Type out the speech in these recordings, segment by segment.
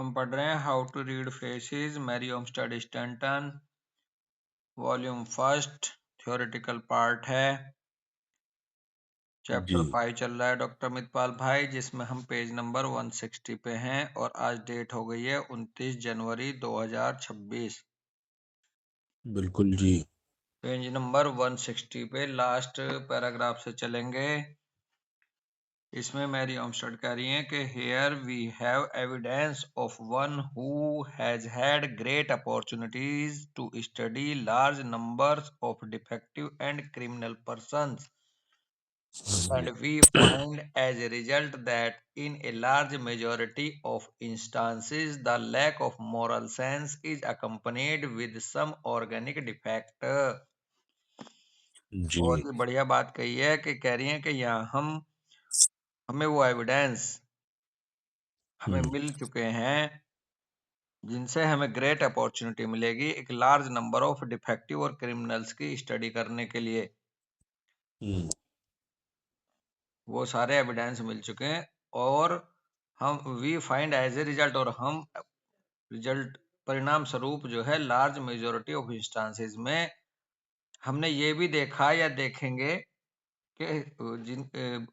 हम पढ़ रहे हैं how to read faces, Mary Olmsted Stanton, volume first, theoretical part है। चैप्टर जी 5 चल रहा है डॉक्टर मितपाल भाई, जिसमें हम पेज नंबर 160 पे हैं और आज डेट हो गई है 29 जनवरी 2026। बिल्कुल जी। पेज नंबर 160 पे लास्ट पैराग्राफ से चलेंगे। इसमें मैरी ओमस्टेड कह रही हैं कि here we have evidence of one who has had great opportunities to study large numbers of defective and criminal persons, and we find as a result that in a large majority of instances the lack of moral sense is accompanied with some organic defect। जी। बहुत ही बढ़िया बात कही है कि कह रही है कि यहाँ हमें वो एविडेंस हमें हम्म मिल चुके हैं जिनसे हमें ग्रेट अपॉर्चुनिटी मिलेगी एक लार्ज नंबर ऑफ डिफेक्टिव और क्रिमिनल्स की स्टडी करने के लिए। हम्म वो सारे एविडेंस मिल चुके हैं और हम we find as a result, और हम रिजल्ट परिणाम स्वरूप जो है लार्ज मेजोरिटी ऑफ इंस्टांसेस में हमने ये भी देखा या देखेंगे कि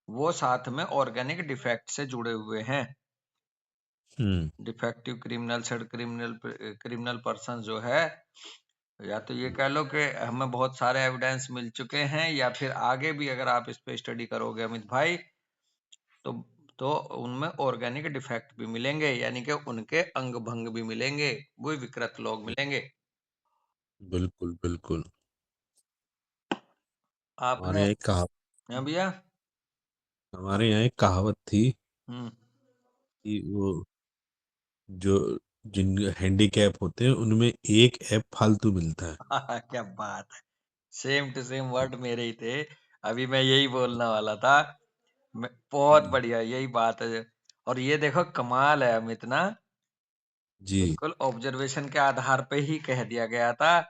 वो साथ में ऑर्गेनिक डिफेक्ट से जुड़े हुए हैं। Hmm defective criminal said criminal person जो है, या तो ये कह लो कि हमें बहुत सारे एविडेंस मिल चुके हैं, या फिर आगे भी अगर आप इस पे स्टडी करोगे अमित भाई तो तो उनमें ऑर्गेनिक डिफेक्ट भी मिलेंगे, यानी कि उनके अंग भंग भी मिलेंगे, वो विकृत लोग मिलेंगे। बिल्कुल बिल्कुल। आपने हमारे यहाँ एक कहावत हाँ भैया। हमारे यहाँ एक कहावत थी हम्म। कि वो जो जिन हैंडीकैप होते हैं उनमें एक ऐप फालतू मिलता है। क्या बात है, सेम टू सेम वर्ड मेरे ही थे। अभी मैं यही बोलने वाला था। बहुत हम्म, बढ़िया, यही बात है। और ये देखो कमाल है अमित ना, जी। बिल्कुल ऑब्जर्वेशन के आधार पे ही कह दिया गया था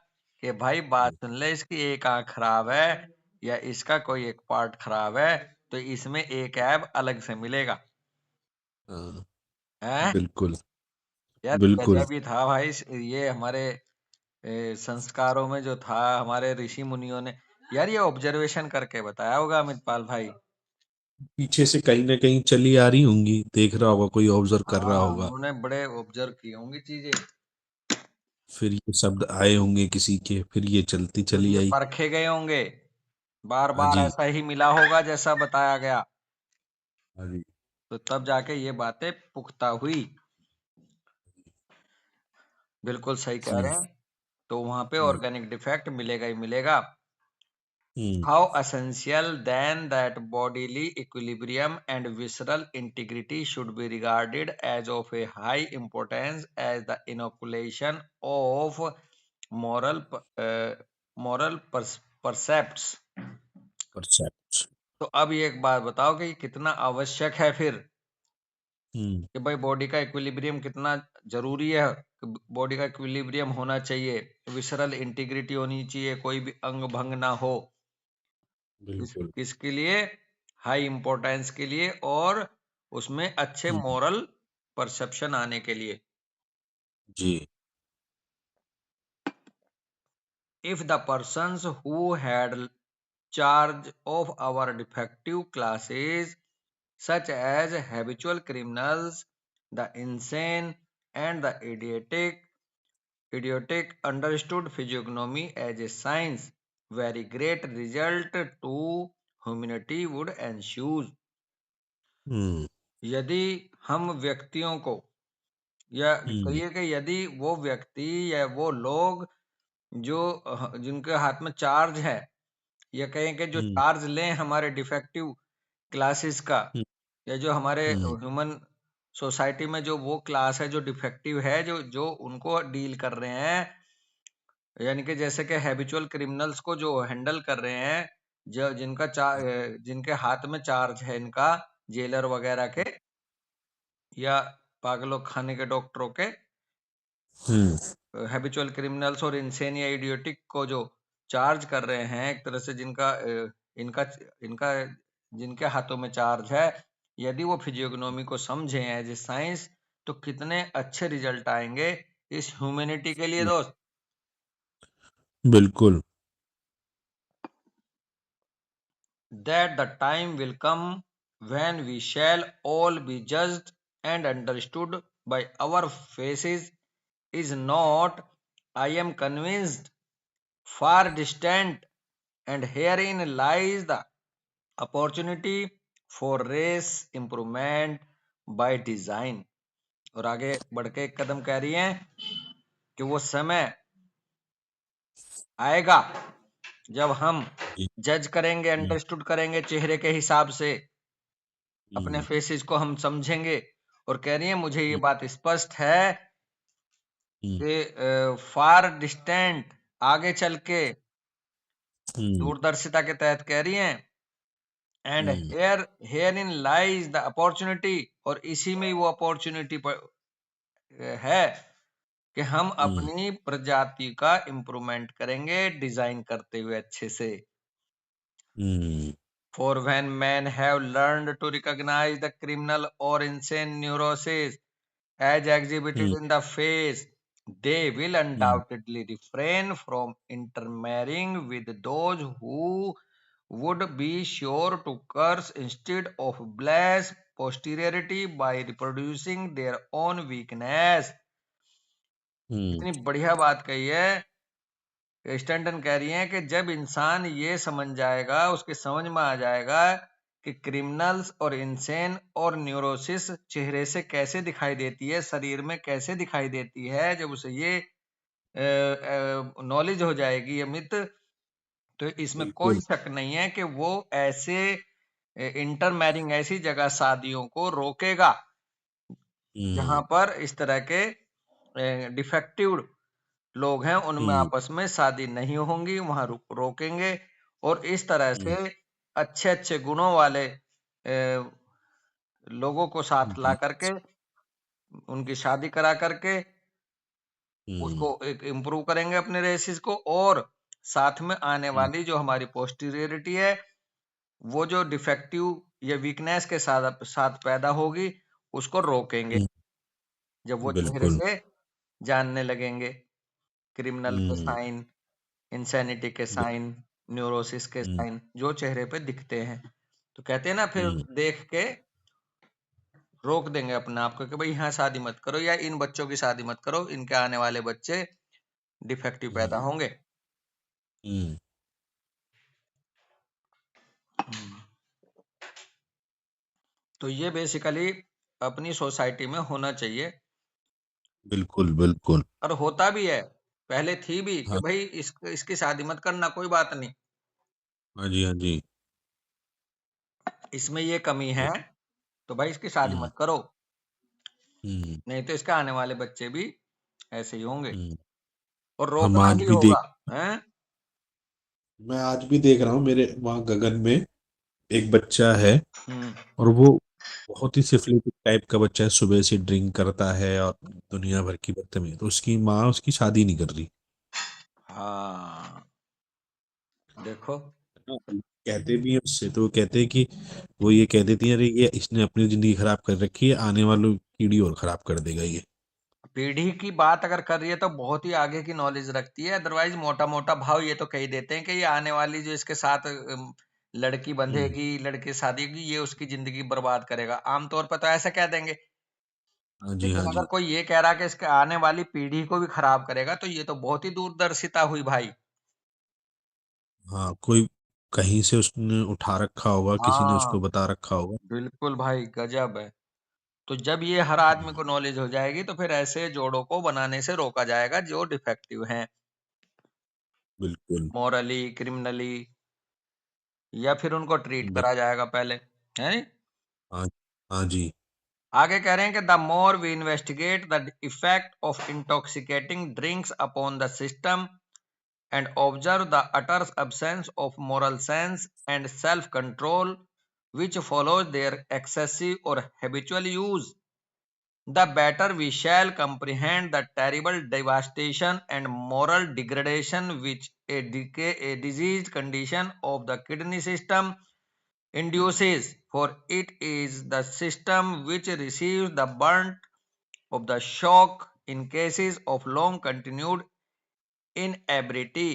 कि भाई बात सुन ले, इसकी एक आंख खराब है या इसका कोई एक पार्ट खराब है तो इसमें एक ऐब अलग से मिलेगा। हाँ, हैं बिल्कुल यार, बिल्कुल। गजब ही था भाई। ये हमारे संस्कारों में जो था, हमारे ऋषि मुनियों ने यार ये ऑब्जर्वेशन करके बताया होगा अमित पाल भाई। पीछे से कहीं ना कहीं चली आ रही होंगी, देख रहा होगा, कोई ऑब्जर्व कर रहा हाँ, होगा। उन्होंने बड़े ऑब्जर्व की होंगी चीजें। फिर ये शब्द आए होंगे किसी के, फिर ये चलती फिर चली ये आई। परखे गए होंगे, बार हाँ बार जी। ऐसा ही मिला होगा जैसा बताया गया, हाँ जी। तो तब जाके ये बातें पुख्ता हुई। बिल्कुल सही कह हम्म रहे हैं। तो वहां पे हम्म ऑर्गेनिक डिफेक्ट मिलेगा ही मिलेगा। हम्म How essential then that bodily equilibrium and visceral integrity should be regarded as of a high importance as the inoculation of moral moral percepts। परसेप्ट। तो अब ये एक बात बताओ कि कितना आवश्यक है फिर हम्म कि भाई बॉडी का इक्विलिब्रियम कितना जरूरी है। बॉडी का इक्विलिब्रियम होना चाहिए, विसरल इंटीग्रिटी होनी चाहिए, कोई भी अंग भंग ना हो। बिल्कुल। किसके लिए? हाई इंपॉर्टेंस के लिए, और उसमें अच्छे हम्म, मोरल परसेप्शन आने के लिए। जी। If the persons who had charge of our defective classes, such as habitual criminals, the insane, and the idiotic understood physiognomy as a science, very great result to humanity would ensue। हम्म यदि हम व्यक्तियों को, या हम्म कहिए कि यदि वो व्यक्ति या वो लोग जो जिनके हाथ में चार्ज है, या कहें कि जो हम्म चार्ज लें हमारे डिफेक्टिव क्लासेस का, हम्म या जो हमारे हम्म ह्यूमन सोसाइटी में जो वो क्लास है जो डिफेक्टिव है, जो जो उनको डील कर रहे हैं, यानी कि जैसे कि हैबिचुअल क्रिमिनल्स को जो हैंडल कर रहे हैं, जो जिनके हाथ में चार्ज है इनका, जेलर वगैरह के या पागलों खाने के डॉक्टरों के, हम्म हैबिचुअल क्रिमिनल्स और इंसेन या इडियोटिक को जो चार्ज कर रहे हैं, एक तरह से जिनका इनका इनका जिनके हाथों में चार्ज है, यदि वो फिजियोग्नोमी को समझें एज ए साइंस, तो कितने अच्छे रिजल्ट आएंगे इस ह्यूमैनिटी के लिए दोस्त। बिल्कुल। That the time will come when we shall all be judged and understood by our faces is not, I am convinced, far distant, and herein lies the opportunity for race improvement by design। और आगे बढ़ के एक कदम कह रही हैं कि वो समय आएगा जब हम जी। जज करेंगे, हम्म, अंडरस्टूड करेंगे चेहरे के हिसाब से, अपने हम्म, फेसेस को हम समझेंगे। और कह रही है मुझे ये हम्म, बात स्पष्ट है हम्म, कि फार डिस्टेंट, आगे चल के हम्म, दूरदर्शिता के तहत कह रही हैं, and hmm, here in lies the opportunity, और इसी में ही वो अपॉर्चुनिटी है कि हम हम्म, अपनी प्रजाति का इम्प्रूवमेंट करेंगे डिजाइन करते हुए अच्छे से। हम्म, For when men have learned to recognize the criminal or insane neurosis as exhibited hmm, in the face, they will hmm, undoubtedly refrain from intermarrying with those who would be sure to curse instead of bless posterity by reproducing their own weakness। हम्म, इतनी बढ़िया बात कही है। Stanton कह रही हैं कि जब इंसान ये समझ जाएगा, उसके समझ में आ जाएगा कि क्रिमिनल्स और इंसेन और न्यूरोसिस चेहरे से कैसे दिखाई देती है, शरीर में कैसे दिखाई देती है, जब उसे ये नॉलेज हो जाएगी, अमित, तो इसमें कोई बिल्कुल। शक नहीं है कि वो ऐसे इंटर मैरिंग, ऐसी जगह शादियों को रोकेगा जहां हम्म, पर इस तरह के डिफेक्टिव लोग हैं, उनमें हम्म, आपस में शादी नहीं होंगी, वहां रोकेंगे। और इस तरह हम्म, से अच्छे अच्छे गुणों वाले लोगों को साथ ला जी, करके उनकी शादी करा करके हम्म, उसको एक इम्प्रूव करेंगे अपने रेसिस को, और साथ में आने हम्म, वाली जो हमारी पोस्टीरियरिटी है, वो जो डिफेक्टिव या वीकनेस के साथ साथ पैदा होगी, उसको रोकेंगे हम्म, जब वो चेहरे बिल्कुल। से जानने लगेंगे क्रिमिनल के हम्म, साइन, इंसैनिटी के बिल- साइन, न्यूरोसिस के हम्म, साइन जो चेहरे पे दिखते हैं। तो कहते हैं ना, फिर हम्म, देख के रोक देंगे अपने आप को कि भाई यहाँ शादी मत करो, या इन बच्चों की शादी मत करो, इनके आने वाले बच्चे डिफेक्टिव पैदा हम्म, होंगे। हम्म, तो ये बेसिकली अपनी सोसाइटी में होना चाहिए, बिल्कुल, बिल्कुल। और होता भी है। पहले थी भी कि हाँ, भाई इसकी शादी मत करना, कोई बात नहीं, हाँ जी, हाँ जी। इसमें ये कमी है, ब- तो भाई इसकी शादी हम्म, मत करो, हम्म, नहीं तो इसके आने वाले बच्चे भी ऐसे ही होंगे, हम्म। और हम रोकना आज ही भी होगा। देख हैं? मैं आज भी देख रहा हूँ, मेरे वहाँ गगन में एक बच्चा है, हम्म। और वो बहुत ही सिफिलिटिक टाइप का बच्चा है, सुबह से ड्रिंक करता है और दुनिया भर की बदतमीजी। तो उसकी माँ उसकी शादी नहीं कर रही। हाँ, देखो। हाँ, कहते भी हैं उससे, तो वो कहते हैं कि वो ये कह देती है, अरे ये इसने अपनी जिंदगी खराब कर रखी है, आने वालों की पीढ़ी और खराब कर देगा ये। पीढ़ी की बात अगर कर रही है तो बहुत ही आगे की नॉलेज रखती है, अदरवाइज मोटा मोटा भाव ये तो कह ही देते हैं कि ये आने वाली जो इसके साथ लड़की हम्म, बंधेगी, लड़के शादी की, ये उसकी जिंदगी बर्बाद करेगा, आमतौर पर तो ऐसा कह देंगे। हाँ जी, हाँ लेकिन अगर जी। कोई ये कह रहा कि इसके आने वाली पीढ़ी को भी खराब करेगा, तो ये तो बहुत ही दूरदर्शिता हुई भाई। हाँ, कोई कहीं से उसने उठा रखा होगा, किसी ने हाँ, उसको बता रखा होगा। बिल्कुल भाई, गजब है। तो जब ये हर आदमी हम्म, को नॉलेज हो जाएगी, तो फिर ऐसे जोड़ों को बनाने से रोका जाएगा जो डिफेक्टिव हैं, बिल्कुल। मॉरली, क्रिमिनली, या फिर उनको ट्रीट बिल, करा जाएगा पहले, है। हाँ, हाँ जी। आगे कह रहे हैं कि the more we investigate the effect of intoxicating drinks upon the system and observe the utter absence of moral sense and self control which follows their excessive or habitual use, the better we shall comprehend the terrible devastation and moral degradation which a diseased condition of the kidney system induces, for it is the system which receives the burnt of the shock in cases of long continued inebriety.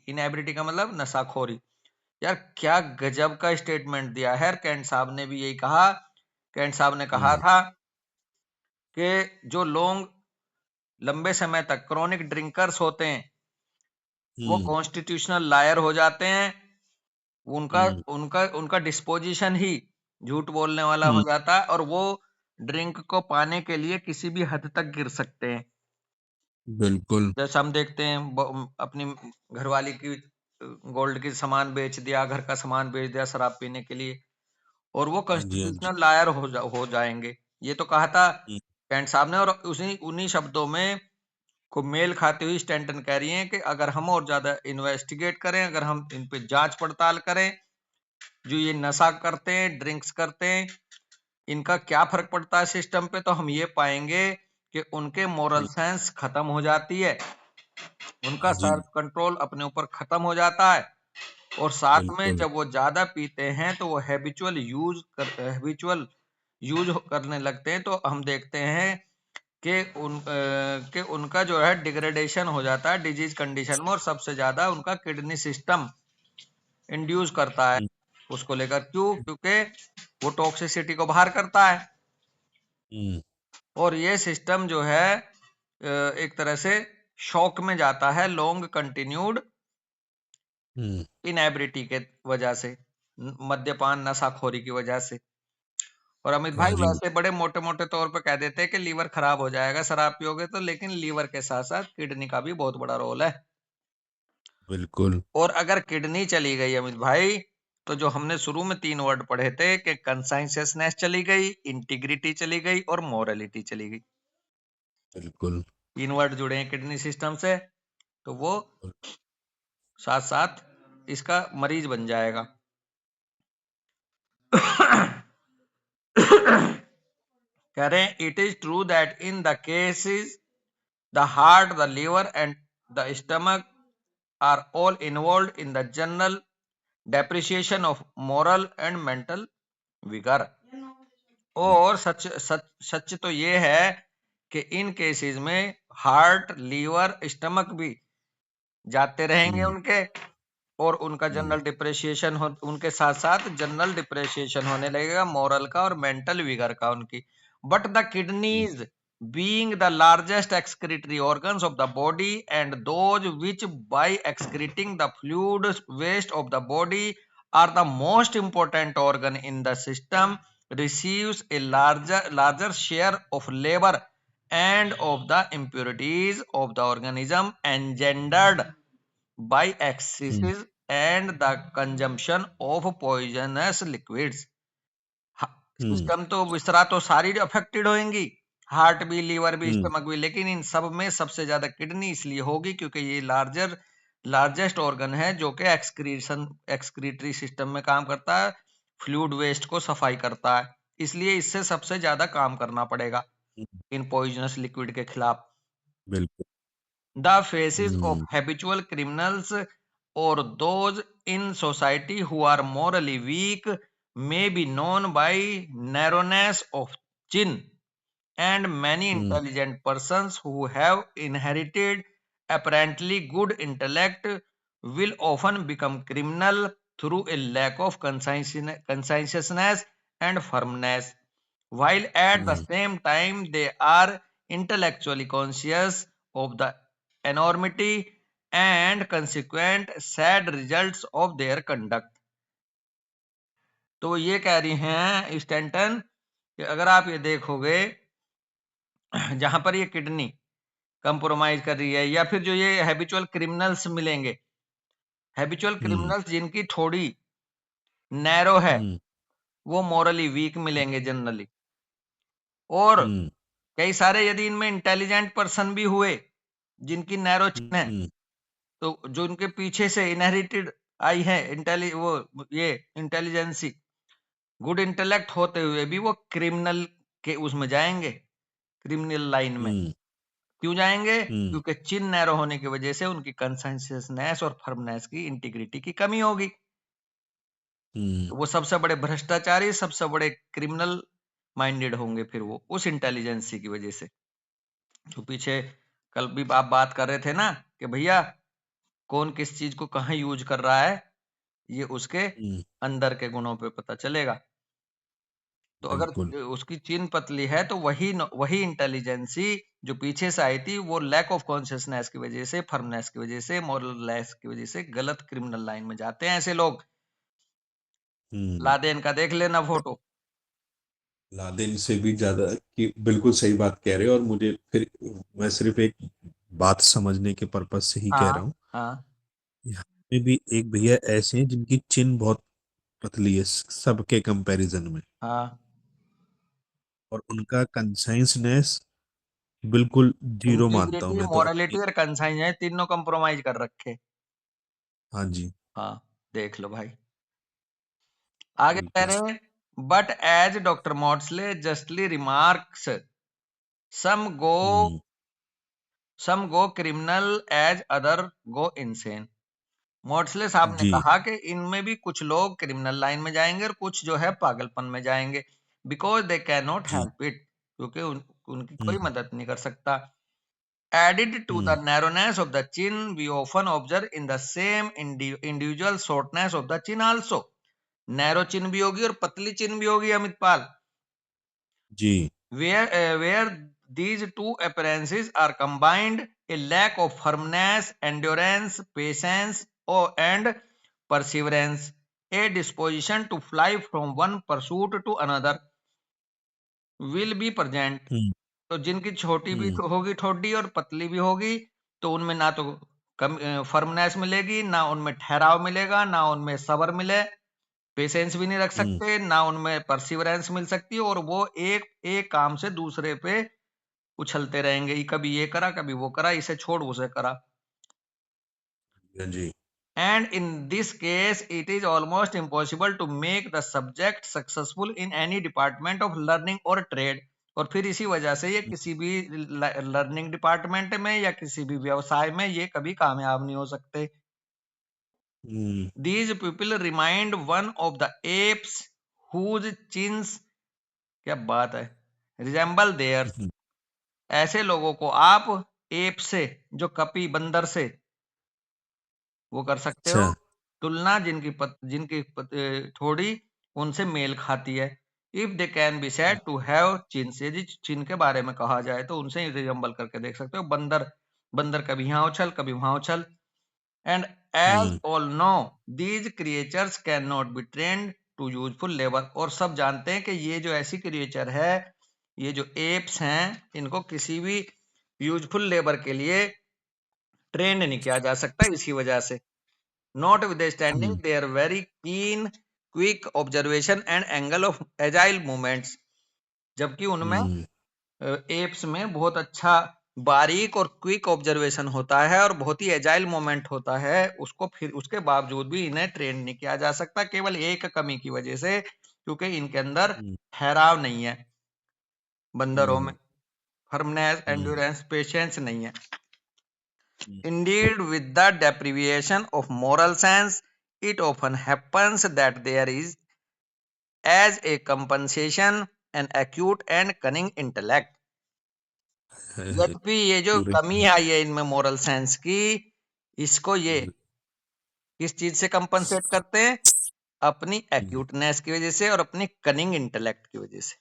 इनएब्रिटी का मतलब नशाखोरी। यार क्या गजब का statement दिया है cantt साहब ने भी यही कहा। कैंट साहब ने कहा हम्म था कि जो लोग लंबे समय तक क्रॉनिक ड्रिंकर्स होते हैं वो हम्म कॉन्स्टिट्यूशनल लायर हो जाते हैं। उनका हम्म उनका उनका डिस्पोजिशन ही झूठ बोलने वाला हो हम्म, जाता है और वो ड्रिंक को पाने के लिए किसी भी हद तक गिर सकते हैं। बिल्कुल। जैसे हम देखते हैं अपनी घरवाली की गोल्ड की सामान बेच दिया, घर का सामान बेच दिया शराब पीने के लिए और वो हाँ जी, हाँ जी। कॉन्स्टिट्यूशनल लायर हो जाएंगे। ये तो कहा था हम्म कैंट साहब ने और उसी उन्हीं शब्दों में को मेल खाती हुई स्टैंटन कह रही हैं कि अगर हम और ज्यादा इन्वेस्टिगेट करें, अगर हम इन पे जांच पड़ताल करें, जो ये नशा करते हैं, ड्रिंक्स करते हैं, इनका क्या फर्क पड़ता है सिस्टम पे, तो हम ये पाएंगे कि उनके मोरल हम्म, सेंस खत्म हो जाती है, उनका हाँ जी, सेल्फ कंट्रोल अपने ऊपर खत्म हो जाता है और साथ में बिल्कुल। जब वो ज्यादा पीते हैं तो वो हैबिचुअल यूज करने लगते हैं। तो हम देखते हैं कि उनका जो है डिग्रेडेशन हो जाता है डिजीज कंडीशन में और सबसे ज्यादा उनका किडनी सिस्टम इंड्यूस करता है हम्म उसको लेकर। क्यों? क्योंकि वो टॉक्सिसिटी को बाहर करता है हम्म और ये सिस्टम जो है एक तरह से शॉक में जाता है लॉन्ग कंटिन्यूड हम्म, इनएबिलिटी के वजह से, मद्यपान नशाखोरी की वजह से। और अमित हाँ भाई जी, वैसे बड़े मोटे मोटे तौर पे कह देते हैं कि लीवर खराब हो जाएगा शराब पियोगे तो, लेकिन लीवर के साथ साथ किडनी का भी बहुत बड़ा रोल है। बिल्कुल। और अगर किडनी चली गई अमित भाई तो जो हमने शुरू में 3 वर्ड पढ़े थे कि कंसाइंसियसनेस चली गई, इंटीग्रिटी चली गई और मोरलिटी चली गई। बिल्कुल। 3 वर्ड जुड़े हैं किडनी सिस्टम से तो वो साथ साथ इसका मरीज बन जाएगा। कह रहे हैं it is true that in the cases the heart, the liver and the stomach are all involved in the general depreciation of moral and mental vigor। हम्म और सच सच सच तो ये है कि इन केसेस में हार्ट, लीवर, स्टमक भी जाते रहेंगे हम्म उनके और उनका हम्म जनरल डिप्रेशिएशन हो, उनके साथ साथ जनरल डिप्रेशिएशन होने लगेगा मॉरल का और मेंटल विगर का उनकी। But the hmm kidneys being the largest excretory organs of the body and those which by excreting the fluid waste of the body are the most important organ in the system receives a larger share of labor and of the impurities of the organism engendered by hmm excesses and the consumption of poisonous liquids। Hmm system तो विसरा तो सारी affected होंगी, heart भी, liver भी, हम्म stomach भी, लेकिन इन सब में सबसे ज्यादा किडनी इसलिए होगी क्योंकि ये लार्जेस्ट ऑर्गन है जो कि एक्सक्रीटरी सिस्टम में काम करता है, फ्लूइड वेस्ट को सफाई करता है, इसलिए इससे सबसे ज्यादा काम करना पड़ेगा हम्म, इन पॉइजनस लिक्विड के खिलाफ। बिल्कुल। The faces of hmm habitual criminals or those in society who are morally weak may be known by narrowness of chin, and many hmm intelligent persons who have inherited apparently good intellect will often become criminal through a lack of conscientiousness and firmness, while at the hmm same time they are intellectually conscious of the enormity and consequent sad results of their conduct। तो ये कह रही हैं Stanton कि अगर आप ये देखोगे जहां पर ये किडनी कंप्रोमाइज कर रही है या फिर जो ये हैबिचुअल क्रिमिनल्स मिलेंगे, हैबिचुअल हम्म क्रिमिनल्स जिनकी थोड़ी नैरो है हम्म वो मोरली वीक मिलेंगे जनरली। और हम्म कई सारे यदि इनमें इंटेलिजेंट पर्सन भी हुए जिनकी नैरो चिन है हम्म तो जो इनके पीछे से इनहेरिटेड आई है ये इंटेलिजेंसी, गुड इंटेलेक्ट होते हुए भी वो क्रिमिनल के उसमें जाएंगे, क्रिमिनल लाइन में। हम्म क्यों जाएंगे? हम्म क्योंकि चिन नैरो होने की वजह से उनकी कंसेंससनेस और फर्मनेस की, इंटीग्रिटी की कमी होगी। हम्म तो वो सबसे बड़े भ्रष्टाचारी, सबसे बड़े क्रिमिनल माइंडेड होंगे फिर वो उस इंटेलिजेंसी की वजह से। जो पीछे कल भी आप बात कर रहे थे ना कि भैया कौन किस चीज को कहाँ यूज कर रहा है, ये उसके हम्म, अंदर के गुणों पे पता चलेगा। तो अगर बिल्कुल। उसकी चीन पतली है तो वही इंटेलिजेंसी जो पीछे से आई थी, वो लैक ऑफ कॉन्शियसनेस की वजह से, फर्मनेस की वजह से, मोरल लेस की वजह से गलत क्रिमिनल लाइन में जाते हैं ऐसे लोग। हम्म। लादेन का देख लेना फोटो। लादेन से भी ज्यादा कि बिल्कुल सही बात कह रहे हो। और मुझे फिर मैं सिर्फ एक बात समझने के पर्पज से ही कह हाँ रहा हूँ। हाँ यहाँ में भी एक भैया ऐसे हैं जिनकी चिन बहुत पतली है सबके कंपैरिजन में, हाँ। और उनका कंसाइंसनेस बिल्कुल जीरो मानता हूं इंटीग्रिटी, मैं तो मोरालिटी अपनी। और कंसाइंस है, तीनों कंप्रोमाइज कर रखे। हाँ जी। हाँ, देख लो भाई। आगे कह बिल्कुल। रहे हैं but as doctor Maudsley justly remarks some go hmm. Some go criminal as other go insane. Maudsley साहब ने जी। कहा कि इनमें भी कुछ लोग क्रिमिनल लाइन में जाएंगे और कुछ जो है पागलपन में जाएंगे, बिकॉज दे कैन नॉट जी। हेल्प इट, क्योंकि उनकी कोई हम्म। मदद नहीं कर सकता। Added to the hmm. narrowness of the chin, we often observe in the same individual shortness of the chin also. Narrow chin भी होगी और पतली चिन भी होगी अमित पाल। जी। Where these two appearances are combined, a lack of firmness, endurance, patience, and perseverance, a disposition to fly from one pursuit to another, will be present. हम्म। तो जिनकी छोटी भी हम्म। होगी ठोडी और पतली भी होगी, तो उनमें ना तो कम फर्मनेस मिलेगी, ना उनमें ठहराव मिलेगा, ना उनमें सब्र मिले, पेशेंस भी नहीं रख हम्म। सकते, ना उनमें परसिवरेंस मिल सकती है, और वो एक एक काम से दूसरे पे उछलते रहेंगे, कभी ये करा कभी वो करा, इसे छोड़ उसे करा। हाँ जी। And in this case, it is almost impossible to make the subject successful in any department of learning or trade. और फिर इसी वजह से ये किसी भी लर्निंग डिपार्टमेंट में या किसी भी व्यवसाय में ये कभी कामयाब नहीं हो सकते। हम्म। These people remind one of the apes whose chins, क्या बात है, resemble theirs। हम्म। ऐसे लोगों को आप एप से, जो कपी बंदर से, वो कर सकते अच्छा। हो तुलना, जिनकी थोड़ी उनसे मेल खाती है। If they can be said to have chins, यदि चिन्ह के बारे में कहा जाए तो उनसे रिजम्बल करके देख सकते हो। बंदर बंदर कभी यहाँ उछल कभी वहां उछल। And as hmm. All know these creatures can not be trained to useful labour. और सब जानते हैं कि ये जो ऐसी क्रिएचर है, ये जो एप्स हैं, इनको किसी भी यूजफुल लेबर के लिए ट्रेंड नहीं किया जा सकता। इसी वजह से notwithstanding hmm. their very keen, quick observation and angle of agile movements, जबकि उनमें हम्म। एप्स में बहुत अच्छा बारीक और क्विक ऑब्जर्वेशन होता है और बहुत ही एजाइल मोमेंट होता है, उसको फिर उसके बावजूद भी इन्हें ट्रेन नहीं किया जा सकता, केवल एक कमी की वजह से, क्योंकि इनके अंदर हम्म। ठहराव नहीं है, बंदरों में हम्म। फर्मनेस, हम्म। एंड्योरेंस, पेशेंस नहीं है। हम्म। Indeed, with the deprivation of moral sense, it often happens that there is, as a compensation, an acute and cunning intellect। यद्यपि ये जो पूरे। कमी आई है इनमें मोरल सेंस की, इसको ये किस चीज से कंपनसेट करते हैं? अपनी हम्म, एक्यूटनेस की वजह से और अपनी कनिंग इंटेलेक्ट की वजह से।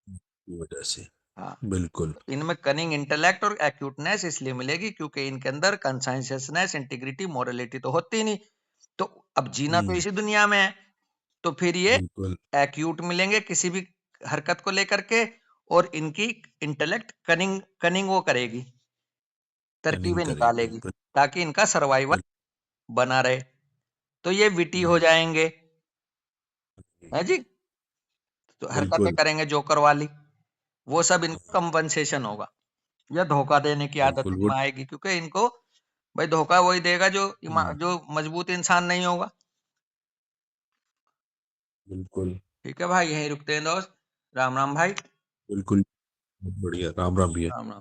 की वजह से। हाँ, बिल्कुल। इनमें कनिंग इंटेलेक्ट और एक्यूटनेस इसलिए मिलेगी क्योंकि इनके अंदर कंसाइंसियसनेस, इंटीग्रिटी, मोरलिटी तो होती ही नहीं। तो अब जीना तो हम्म। इसी दुनिया में है, तो फिर ये बिल्कुल। एक्यूट मिलेंगे किसी भी हरकत को लेकर के, और इनकी इंटेलेक्ट कनिंग कनिंग वो करेगी, रनिंग तरकीबें करेगी। निकालेगी, ताकि इनका सर्वाइवल बना रहे। तो ये विटी हो हम्म, जाएंगे, है जी, तो हरकतें बिल्कुल। करेंगे जोकर वाली, वो सब इनका कंपनसेशन होगा। या धोखा देने की आदत बिल्कुल। वो इनमें आएगी, क्योंकि इनको भाई धोखा वही देगा जो हम्म, जो मजबूत इंसान नहीं होगा। बिल्कुल। ठीक है भाई, यहीं रुकते हैं दोस्त। राम राम भाई। बिल्कुल। बहुत बढ़िया। राम राम भैया। राम राम।